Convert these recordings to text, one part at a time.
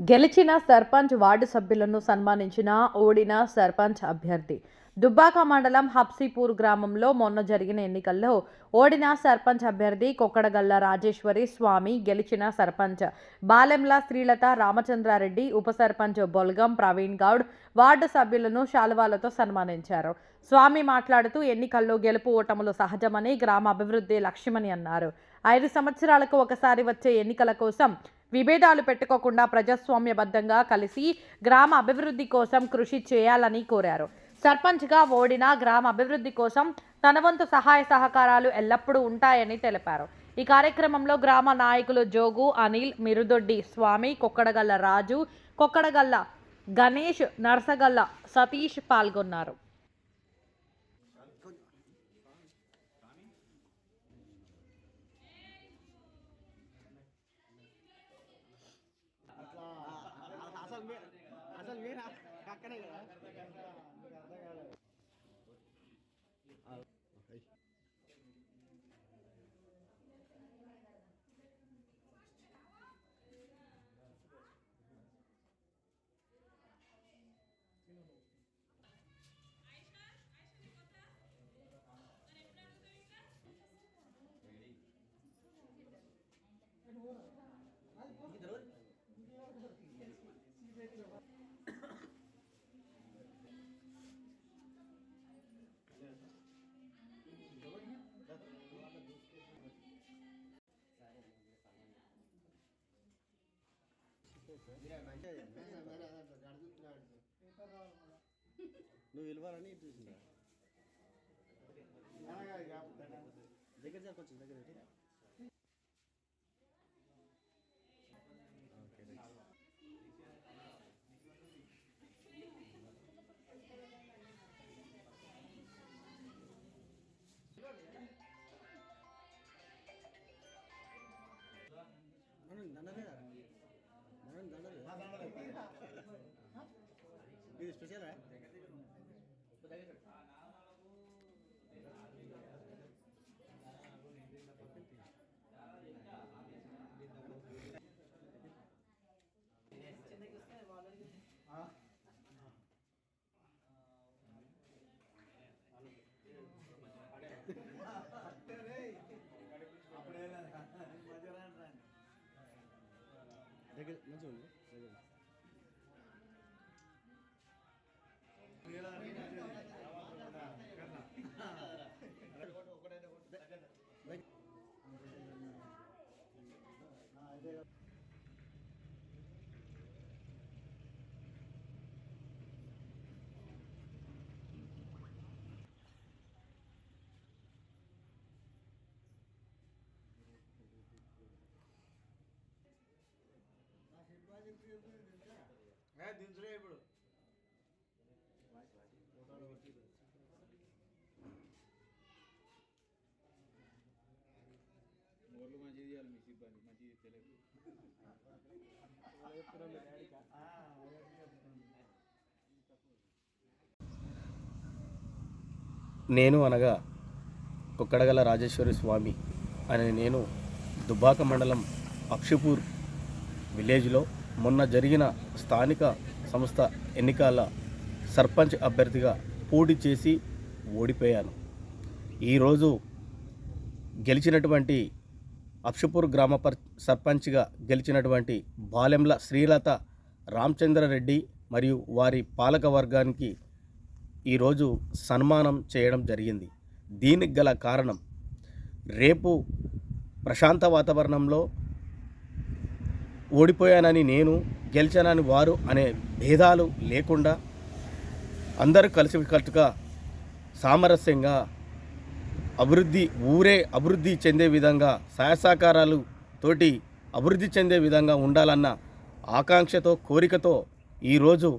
గెలిచిన సర్పంచ్ వార్డు సభ్యులను సన్మానించిన ఓడిన సర్పంచ్ అభ్యర్థి. దుబ్బాక మండలం హబ్సీపూర్ గ్రామంలో మొన్న జరిగిన ఎన్నికల్లో ఓడిన సర్పంచ్ అభ్యర్థి కొక్కడగల్ల రాజేశ్వరి స్వామి, గెలిచిన సర్పంచ్ బాలెంల శ్రీలత రామచంద్రారెడ్డి, ఉప సర్పంచ్ బొల్గం ప్రవీణ్ గౌడ్ వార్డు సభ్యులను శాలువాలతో సన్మానించారు. స్వామి మాట్లాడుతూ ఎన్నికల్లో గెలుపు ఓటములు సహజమని, గ్రామ అభివృద్ధి లక్ష్యమని అన్నారు. 5 సంవత్సరాలకు ఒకసారి వచ్చే ఎన్నికల కోసం విభేదాలు పెట్టుకోకుండా ప్రజాస్వామ్యబద్ధంగా కలిసి గ్రామ అభివృద్ధి కోసం కృషి చేయాలని కోరారు. సర్పంచ్గా ఓడిన గ్రామ అభివృద్ధి కోసం తన వంతు సహాయ సహకారాలు ఎల్లప్పుడూ ఉంటాయని తెలిపారు. ఈ కార్యక్రమంలో గ్రామ నాయకులు జోగు, అనిల్, మిరుదొడ్డి స్వామి, కొక్కడగల్ల రాజు, కొక్కడగల్ల గణేష్, నర్సగల్ల సతీష్ పాల్గొన్నారు. నువ్వు విలువాలని చూసిందా దగ్గర కొంచెం దగ్గర ఇది స్పెషల్ దగ్గర మంచిగా ఉంది దించులే ఇప్పుడు మోర్లు మంచిది చేయాలి, మీకు ఇబ్బంది మంచిది తెలియదు. నేను అనగా కొక్కడగల రాజేశ్వరి స్వామి అనే నేను దుబ్బాక మండలం అక్షపూర్ విలేజ్లో మొన్న జరిగిన స్థానిక సంస్థ ఎన్నికల సర్పంచ్ అభ్యర్థిగా పోటీ చేసి ఓడిపోయాను. ఈరోజు గెలిచినటువంటి అక్షపూర్ గ్రామ సర్పంచ్గా గెలిచినటువంటి బాలెంల శ్రీలత రామచంద్రారెడ్డి మరియు వారి పాలక వర్గానికి ఈరోజు సన్మానం చేయడం జరిగింది. దీనికి గల కారణం, రేపు ప్రశాంత వాతావరణంలో ఓడిపోయానని నేను, గెలిచానని వారు అనే భేదాలు లేకుండా అందరూ కలిసికట్టుగా సామరస్యంగా ఊరే అభివృద్ధి చెందే విధంగా సహాయసహకారాలు తోటి అభివృద్ధి చెందే విధంగా ఉండాలన్న ఆకాంక్షతో, కోరికతో ఈరోజు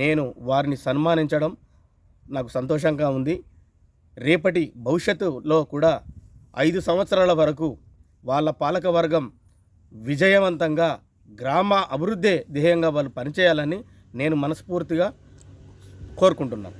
నేను వారిని సన్మానించడం నాకు సంతోషంగా ఉంది. రేపటి భవిష్యత్తులో కూడా 5 సంవత్సరాల వరకు వాళ్ళ పాలకవర్గం విజయవంతంగా గ్రామ అభివృద్ధి ధ్యేయంగా వాళ్ళు పనిచేయాలని నేను మనస్ఫూర్తిగా కోరుకుంటున్నాను.